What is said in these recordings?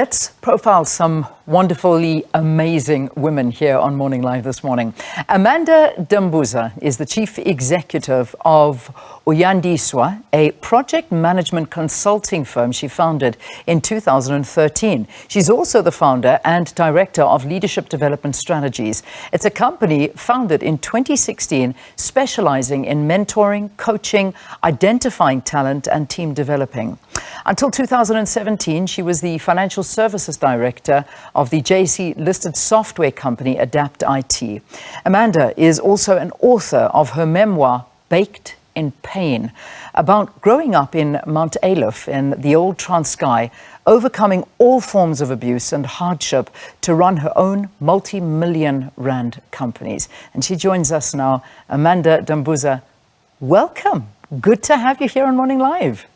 let's profile some wonderfully amazing women here on Morning Live this morning. Amanda Dambuza is the Chief Executive of Uyandiswa, a project management consulting firm she founded in 2013. She's also the founder and director of Leadership Development Strategies. It's a company founded in 2016 specializing in mentoring, coaching, identifying talent and team developing. Until 2017, she was the financial services director of the JSE-listed software company Adapt IT. Amanda is also an author of her memoir, Baked in Pain, about growing up in Mount Ayliff in the old Transkei, overcoming all forms of abuse and hardship to run her own multi-million rand companies. And she joins us now. Amanda Dambuza, welcome. Good to have you here on Morning Live.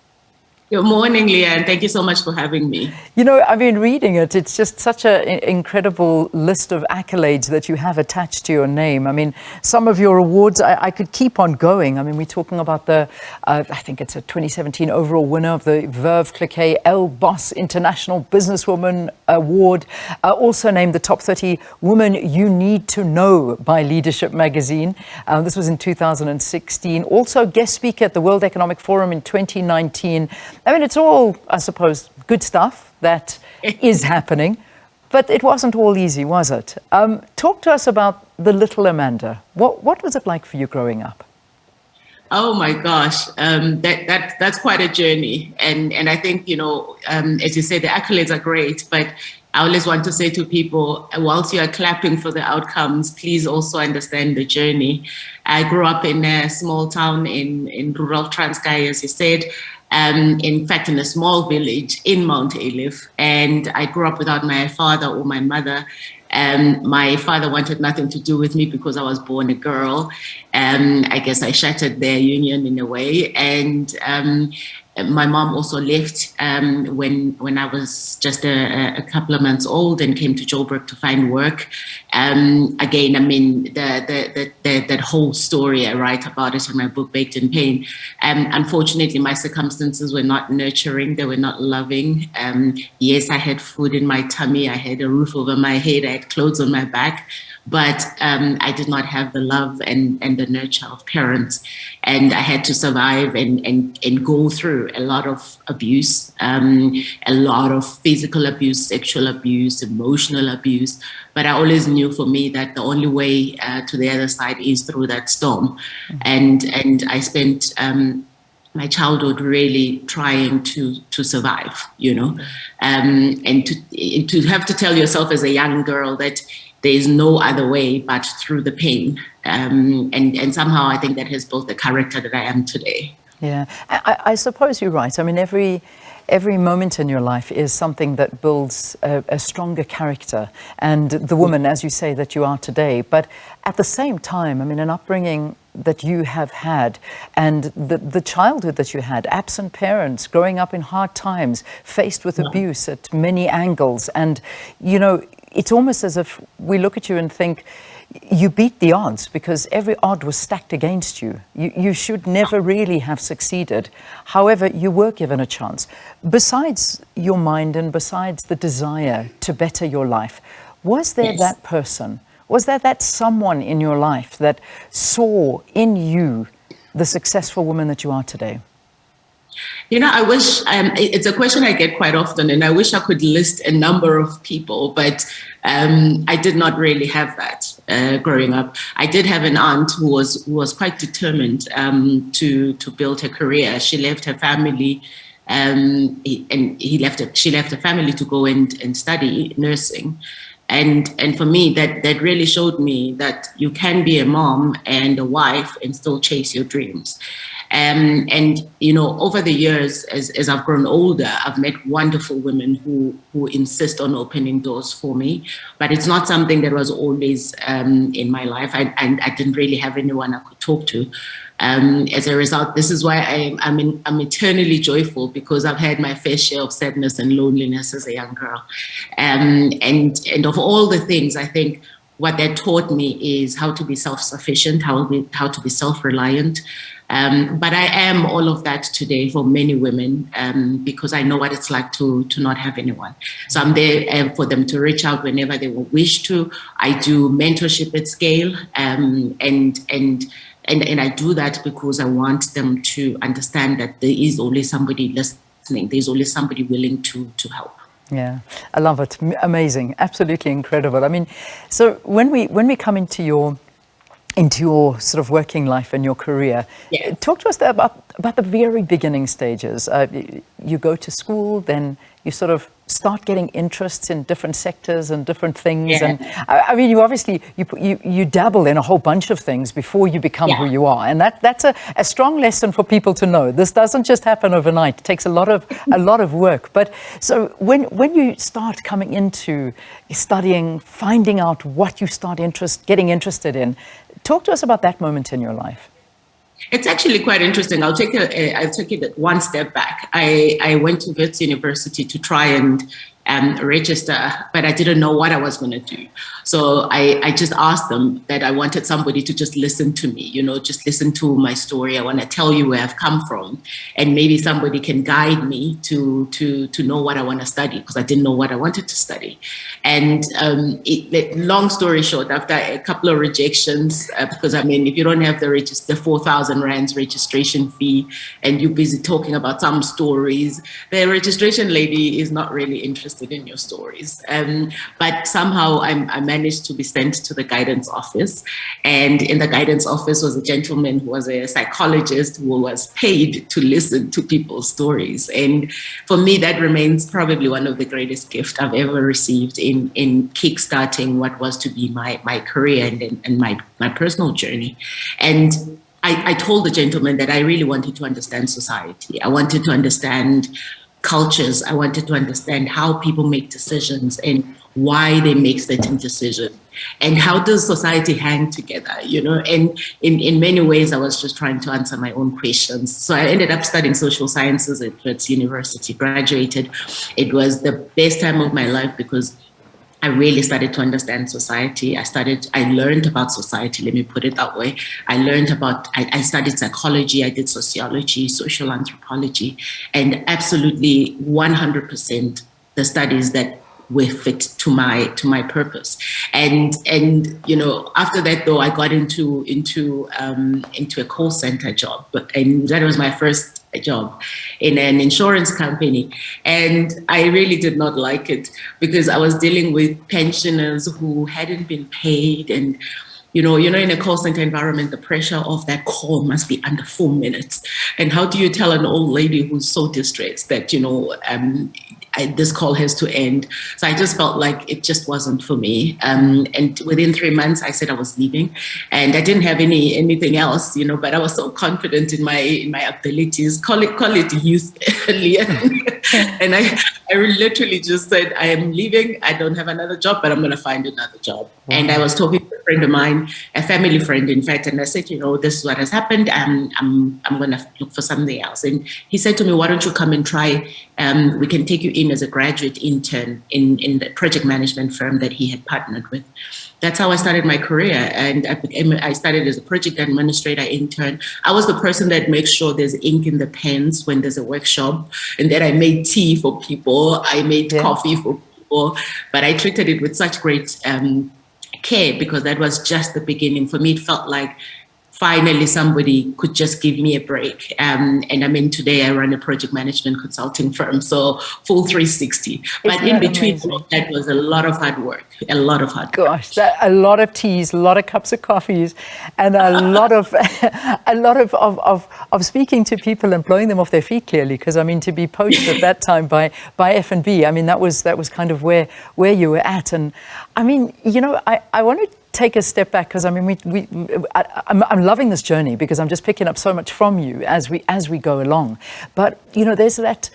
Good morning, Leanne. Thank you so much for having me. You know, I've been reading it. It's just such an incredible list of accolades that you have attached to your name. I mean, some of your awards, I could keep on going. I mean, we're talking about the, I think it's a 2017 overall winner of the Verve Cliquet El Boss International Businesswoman Award. Also named the top 30 women you need to know by Leadership Magazine. This was in 2016. Also guest speaker at the World Economic Forum in 2019. I mean, it's all, I suppose, good stuff that is happening, but it wasn't all easy, was it? Talk to us about the little Amanda. What was it like for you growing up? Oh my gosh, that's quite a journey, and I think, you know, as you say, the accolades are great, but I always want to say to people, whilst you are clapping for the outcomes, please also understand the journey. I grew up in a small town in rural Transkei, as you said. In fact, in a small village in Mount Ayliff, and I grew up without my father or my mother. My father wanted nothing to do with me because I was born a girl. I guess I shattered their union in a way. And my mom also left when I was just a couple of months old and came to Joburg to find work. Again, I mean, that whole story, I write about it in my book, Baked in Pain. Unfortunately, my circumstances were not nurturing. They were not loving. Yes, I had food in my tummy. I had a roof over my head. I had clothes on my back. But I did not have the love and the nurture of parents. And I had to survive and go through a lot of abuse, a lot of physical abuse, sexual abuse, emotional abuse. But I always knew for me that the only way to the other side is through that storm. Mm-hmm. And I spent my childhood really trying to survive, you know, and to have to tell yourself as a young girl that there is no other way but through the pain. And somehow I think that has built the character that I am today. Yeah, I suppose you're right. I mean, every moment in your life is something that builds a stronger character and the woman, as you say, that you are today. But at the same time, I mean, an upbringing that you have had and the childhood that you had, absent parents, growing up in hard times, faced with abuse at many angles. And, you know, it's almost as if we look at you and think, you beat the odds because every odd was stacked against you. You should never really have succeeded. However, you were given a chance. Besides your mind and besides the desire to better your life, was there that person? Was there that someone in your life that saw in you the successful woman that you are today? You know, I wish, it's a question I get quite often, and I wish I could list a number of people, but I did not really have that growing up. I did have an aunt who was quite determined to build her career. She left her family, she left her family to go and study nursing. And for me, that really showed me that you can be a mom and a wife and still chase your dreams. And you know, over the years, as I've grown older, I've met wonderful women who insist on opening doors for me. But it's not something that was always in my life. I didn't really have anyone I could talk to. As a result, this is why I'm eternally joyful, because I've had my fair share of sadness and loneliness as a young girl. And of all the things, I think what that taught me is how to be self-sufficient, how to be self-reliant. But I am all of that today for many women, because I know what it's like to not have anyone. So I'm there for them to reach out whenever they will wish to. I do mentorship at scale, and I do that because I want them to understand that there is always somebody listening. There's always somebody willing to help. Yeah, I love it. Amazing, absolutely incredible. I mean, so when we come into your sort of working life and your career, Yes. talk to us there about the very beginning stages. You go to school, then you sort of start getting interests in different sectors and different things. Yeah. And I mean, you obviously you dabble in a whole bunch of things before you become who you are, and that's a strong lesson for people to know. This doesn't just happen overnight. It takes a lot of work. But so when you start coming into studying, finding out what you start getting interested in, talk to us about that moment in your life. It's actually quite interesting. I'll take it one step back. I went to Wits University to try and register, but I didn't know what I was going to do. So I just asked them that I wanted somebody to just listen to me, just listen to my story. I want to tell you where I've come from, and maybe somebody can guide me to know what I want to study, because I didn't know what I wanted to study. And long story short, after a couple of rejections, because I mean, if you don't have the 4,000 rands registration fee and you're busy talking about some stories, the registration lady is not really interested in your stories. But somehow I managed to be sent to the guidance office. And in the guidance office was a gentleman who was a psychologist who was paid to listen to people's stories. And for me, that remains probably one of the greatest gifts I've ever received in kickstarting what was to be my career and my personal journey. And I told the gentleman that I really wanted to understand society. I wanted to understand cultures. I wanted to understand how people make decisions and why they make certain decisions, and how does society hang together, and in many ways I was just trying to answer my own questions. So I ended up studying social sciences at Wits University, graduated. It was the best time of my life because I really started to understand society. I learned about society, let me put it that way. I studied psychology, I did sociology, social anthropology, and absolutely 100% the studies that were fit to my purpose. And after that though, I got into a call center job, and that was my first job in an insurance company. And I really did not like it because I was dealing with pensioners who hadn't been paid. And in a call center environment, the pressure of that call must be under 4 minutes. And how do you tell an old lady who's so distressed that, this call has to end? So I just felt like it just wasn't for me. And within 3 months, I said I was leaving, and I didn't have anything else, but I was so confident in my abilities. Call it youth, Leanne. And I literally just said, I am leaving. I don't have another job, but I'm going to find another job. Wow. And I was talking to a friend of mine, a family friend, in fact, and I said, this is what has happened. I'm going to look for something else. And he said to me, why don't you come and try? We can take you in as a graduate intern in the project management firm that he had partnered with. That's how I started my career. And I started as a project administrator intern. I was the person that makes sure there's ink in the pens when there's a workshop, and that I made tea for people. I made coffee for people, but I treated it with such great care, because that was just the beginning. For me, it felt like finally somebody could just give me a break. And I mean, today I run a project management consulting firm, so full 360. But in between that was a lot of hard work, a lot of hard work. Gosh, a lot of teas, a lot of cups of coffees, and a lot of speaking to people and blowing them off their feet, clearly, because I mean, to be poached at that time by F&B, I mean, that was kind of where you were at. And I mean, I want to take a step back, because I mean, I'm loving this journey, because I'm just picking up so much from you as we go along. But there's that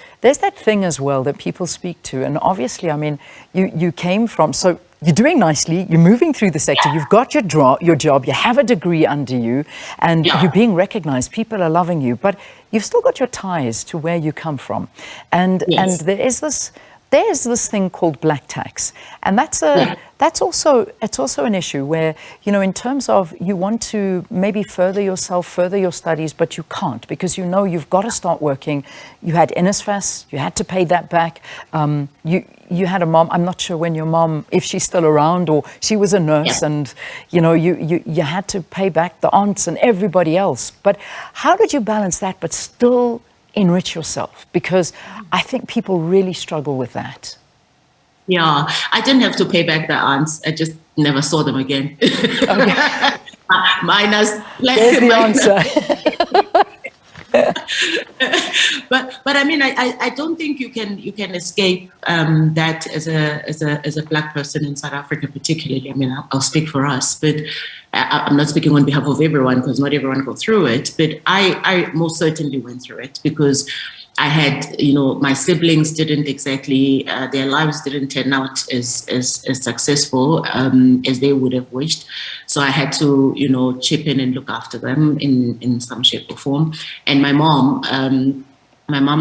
thing as well that people speak to, and obviously, I mean, you came from, so you're doing nicely, you're moving through the sector, you've got your job, you have a degree under you, and you're being recognized, people are loving you, but you've still got your ties to where you come from, and there is this there's this thing called black tax, and that's also an issue where, you know, in terms of you want to maybe further yourself, further your studies, but you can't because you know you've got to start working. You had NSFAS, you had to pay that back. You had a mom. I'm not sure when your mom, if she's still around, or she was a nurse, and you know you had to pay back the aunts and everybody else. But how did you balance that, but still enrich yourself? Because I think people really struggle with that. Yeah, I didn't have to pay back the aunts. I just never saw them again. Okay. Minus. There's the answer. but I mean, I don't think you can escape that as a black person in South Africa, particularly. I mean, I'll speak for us, but I'm not speaking on behalf of everyone because not everyone go through it. But I most certainly went through it because I had, you know, my siblings didn't exactly, their lives didn't turn out as successful as they would have wished. So I had to, you know, chip in and look after them in some shape or form. And my mom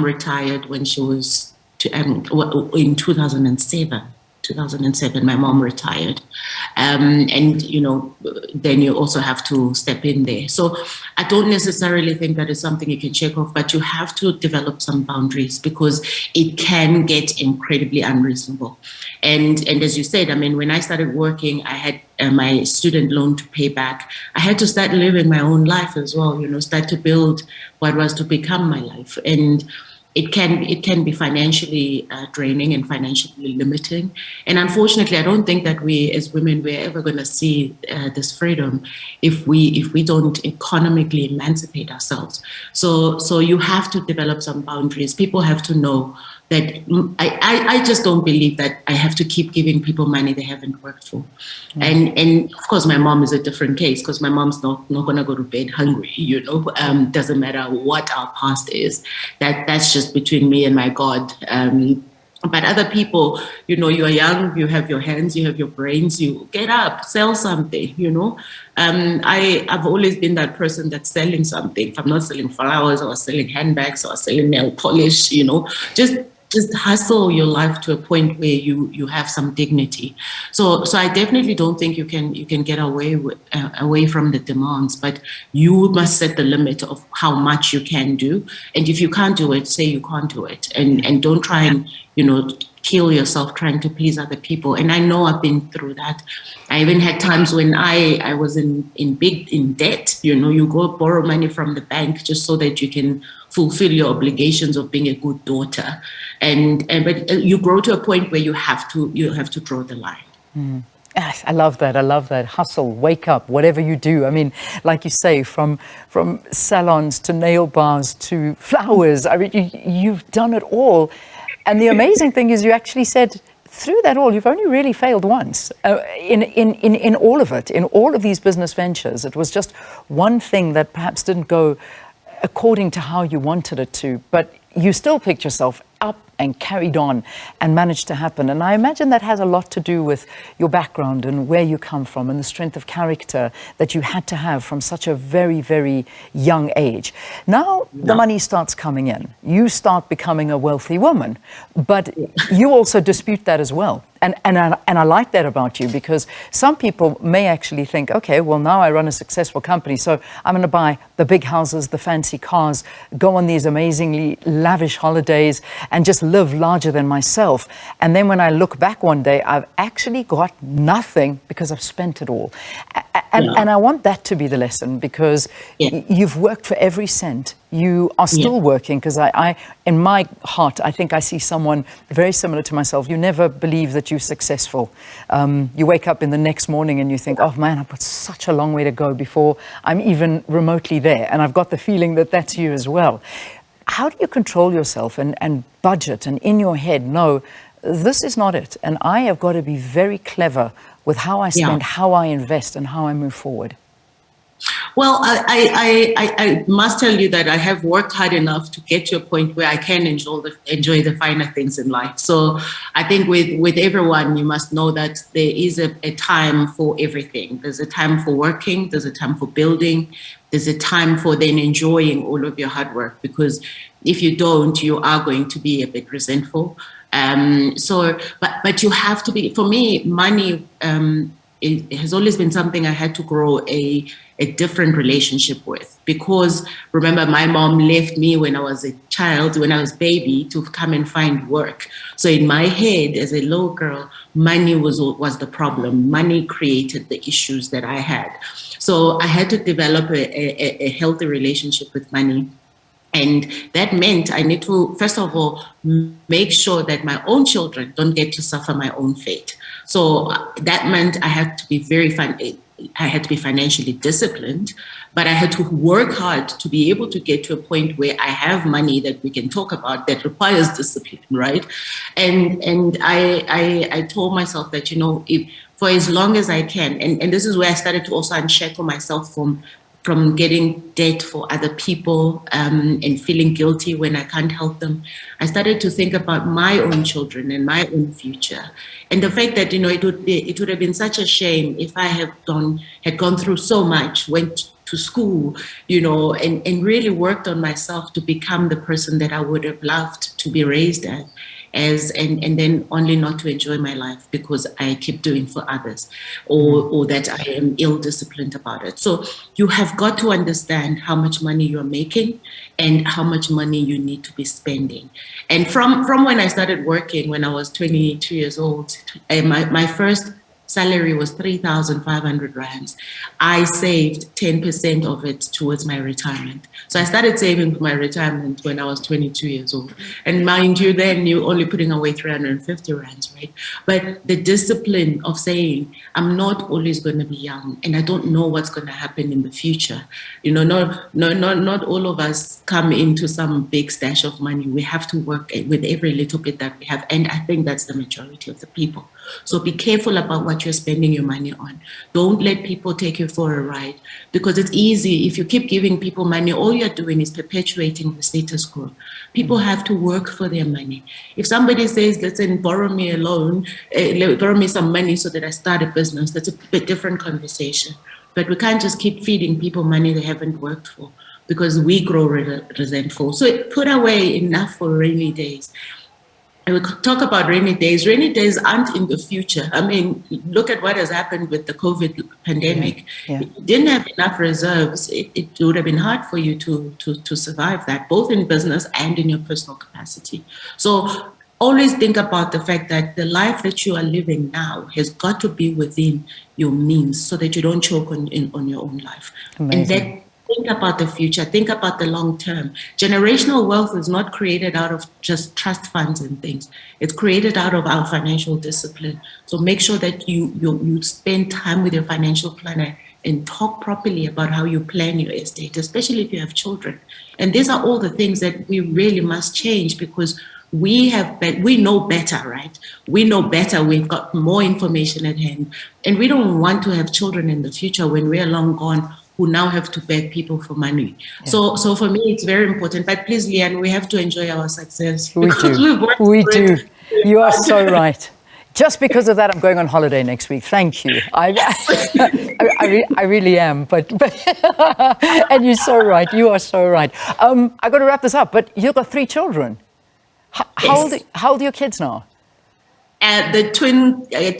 retired when she was in 2007. 2007, my mom retired. And, you know, then you also have to step in there. So I don't necessarily think that is something you can check off, but you have to develop some boundaries because it can get incredibly unreasonable. And as you said, I mean, when I started working, I had my student loan to pay back. I had to start living my own life as well, you know, start to build what was to become my life. And it can be financially draining and financially limiting. And unfortunately, I don't think that we as women, we're ever going to see this freedom if we don't economically emancipate ourselves. So you have to develop some boundaries. People have to know that I just don't believe that I have to keep giving people money they haven't worked for. And of course, my mom is a different case because my mom's not going to go to bed hungry, you know. Doesn't matter what our past is. That's just between me and my God. But other people, you know, you are young, you have your hands, you have your brains, you get up, sell something, you know. I've always been that person that's selling something. If I'm not selling flowers or selling handbags or selling nail polish, you know, just hustle your life to a point where you have some dignity. So I definitely don't think you can get away from the demands, but you must set the limit of how much you can do. And if you can't do it, say you can't do it, and don't try and, you know, kill yourself trying to please other people. And I know I've been through that. I even had times when I was in debt. You know, you go borrow money from the bank just so that you can fulfill your obligations of being a good daughter. But you grow to a point where you have to draw the line. Yes, I love that. I love that. Hustle, wake up, whatever you do. I mean, like you say, from salons to nail bars to flowers. I mean, you've done it all. And the amazing thing is you actually said through that all, you've only really failed once in all of it, in all of these business ventures. It was just one thing that perhaps didn't go according to how you wanted it to, but you still picked yourself up and carried on and managed to happen. And I imagine that has a lot to do with your background and where you come from and the strength of character that you had to have from such a very, very young age. Now the money starts coming in. You start becoming a wealthy woman, but you also dispute that as well. And I like that about you, because some people may actually think, okay, well, now I run a successful company, so I'm going to buy the big houses, the fancy cars, go on these amazingly lavish holidays, and just live larger than myself. And then when I look back one day, I've actually got nothing because I've spent it all. And I want that to be the lesson, because you've worked for every cent. You are still working, because I, in my heart, I think I see someone very similar to myself. You never believe that you're successful. You wake up in the next morning and you think, oh man, I've got such a long way to go before I'm even remotely there. And I've got the feeling that that's you as well. How do you control yourself and budget and in your head know this is not it, and I have got to be very clever with how I spend, how I invest, and how I move forward? Well, I must tell you that I have worked hard enough to get to a point where I can enjoy the finer things in life. So I think with everyone, you must know that there is a time for everything. There's a time for working, there's a time for building, there's a time for then enjoying all of your hard work, because if you don't, you are going to be a bit resentful. But you have to be, for me, money, it has always been something I had to grow a different relationship with, because remember, my mom left me when I was a child, when I was baby, to come and find work. So in my head as a little girl, money was the problem. Money created the issues that I had. So I had to develop a healthy relationship with money. And that meant I need to, first of all, make sure that my own children don't get to suffer my own fate. So that meant I had to be financially disciplined, but I had to work hard to be able to get to a point where I have money that we can talk about that requires discipline, right? And I told myself that, if for as long as I can, and this is where I started to also unshackle myself from getting debt for other people and feeling guilty when I can't help them. I started to think about my own children and my own future. And the fact that, it would have been such a shame if I had gone through so much, went to school, and really worked on myself to become the person that I would have loved to be raised as, and then only not to enjoy my life because I keep doing for others, or that I am ill-disciplined about it. So you have got to understand how much money you're making and how much money you need to be spending. And from when I started working, when I was 22 years old, my first salary was 3,500 rands. I saved 10% of it towards my retirement. So I started saving for my retirement when I was 22 years old. And mind you, then you're only putting away 350 rands, right? But the discipline of saying, I'm not always going to be young and I don't know what's going to happen in the future. Not all of us come into some big stash of money. We have to work with every little bit that we have. And I think that's the majority of the people. So be careful about what you're spending your money on. Don't let people take you for a ride, because it's easy. If you keep giving people money, all you're doing is perpetuating the status quo. People have to work for their money. If somebody says, listen, borrow me a loan, borrow me some money so that I start a business, that's a bit different conversation. But we can't just keep feeding people money they haven't worked for, because we grow resentful. So put away enough for rainy days. And we talk about rainy days. Rainy days aren't in the future. I mean, look at what has happened with the COVID pandemic. Yeah. If you didn't have enough reserves, it would have been hard for you to survive that, both in business and in your personal capacity. So always think about the fact that the life that you are living now has got to be within your means so that you don't choke on your own life. Amazing. And that, think about the future, think about the long term. Generational wealth is not created out of just trust funds and things. It's created out of our financial discipline. So make sure that you spend time with your financial planner and talk properly about how you plan your estate, especially if you have children. And these are all the things that we really must change, because we know better, right? We know better. We've got more information at hand. And we don't want to have children in the future when we're long gone, who now have to beg people for money. Yeah. So for me, it's very important. But please, Leanne, we have to enjoy our success. We do. We do. You are so right. Just because of that, I'm going on holiday next week. Thank you. I really am. But and you're so right. You are so right. I got to wrap this up. But you've got 3 children. How old are your kids now? The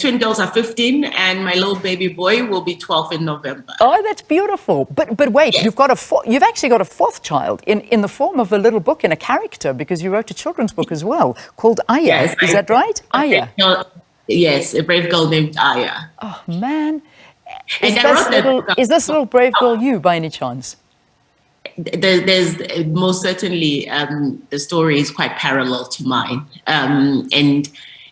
twin girls are 15, and my little baby boy will be 12 in November. Oh, that's beautiful. But wait, yes. You've actually got a 4th child in the form of a little book and a character, because you wrote a children's book as well called Aya. Yes, is that right? Aya. Yes, a brave girl named Aya. Oh man, is this little brave girl you by any chance? There's most certainly the story is quite parallel to mine,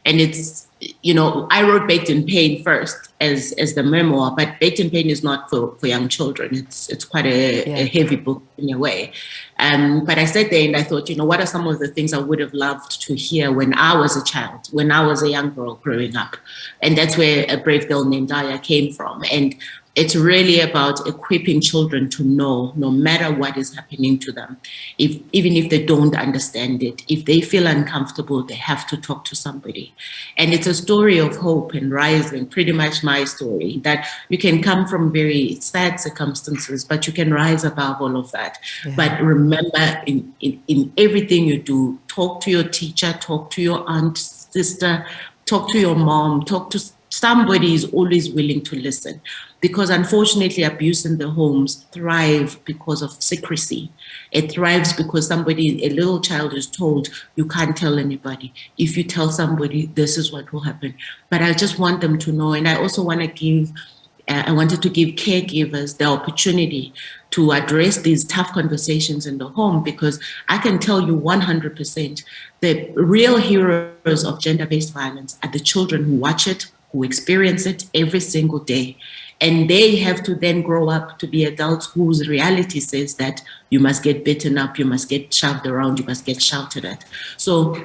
and it's, I wrote Baked in Pain first as the memoir, but Baked in Pain is not for young children. It's quite a heavy book in a way. But I sat there and I thought, what are some of the things I would have loved to hear when I was a child, when I was a young girl growing up? And that's where A Brave Girl Named Aya came from. And it's really about equipping children to know, no matter what is happening to them, even if they don't understand it, if they feel uncomfortable, they have to talk to somebody. And it's a story of hope and rising, pretty much my story, that you can come from very sad circumstances, but you can rise above all of that. Yeah. But remember, in everything you do, talk to your teacher, talk to your aunt, sister, talk to your mom, talk to somebody is always willing to listen. Because unfortunately, abuse in the homes thrive because of secrecy. It thrives because a little child is told, you can't tell anybody. If you tell somebody, this is what will happen. But I just want them to know, and I also want to give, I wanted to give caregivers the opportunity to address these tough conversations in the home, because I can tell you 100% the real heroes of gender-based violence are the children who watch it, who experience it every single day. And they have to then grow up to be adults whose reality says that you must get beaten up, you must get shoved around, you must get shouted at. So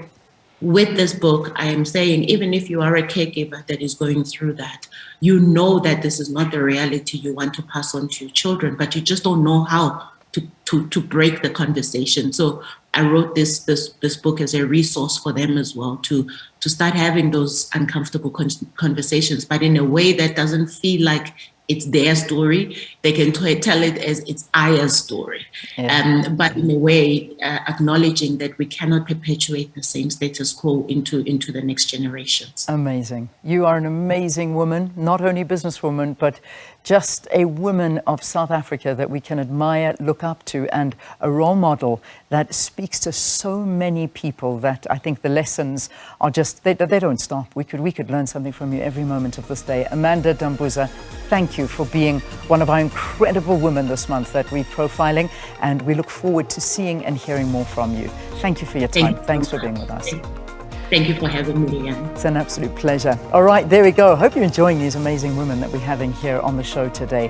with this book, I am saying, even if you are a caregiver that is going through that, you know that this is not the reality you want to pass on to your children, but you just don't know how to break the conversation. So I wrote this book as a resource for them as well, to start having those uncomfortable conversations, but in a way that doesn't feel like it's their story. They can tell it as it's Aya's story, but in a way acknowledging that we cannot perpetuate the same status quo into the next generations. Amazing. You are an amazing woman, not only businesswoman, but just a woman of South Africa that we can admire, look up to, and a role model that speaks to so many people that I think the lessons are just, they don't stop. We could learn something from you every moment of this day. Amanda Dambuza, thank you for being one of our incredible women this month that we're profiling, and we look forward to seeing and hearing more from you. Thank you for your time. Thanks for being with us. Thank you for having me, Leanne. It's an absolute pleasure. All right, there we go. Hope you're enjoying these amazing women that we're having here on the show today.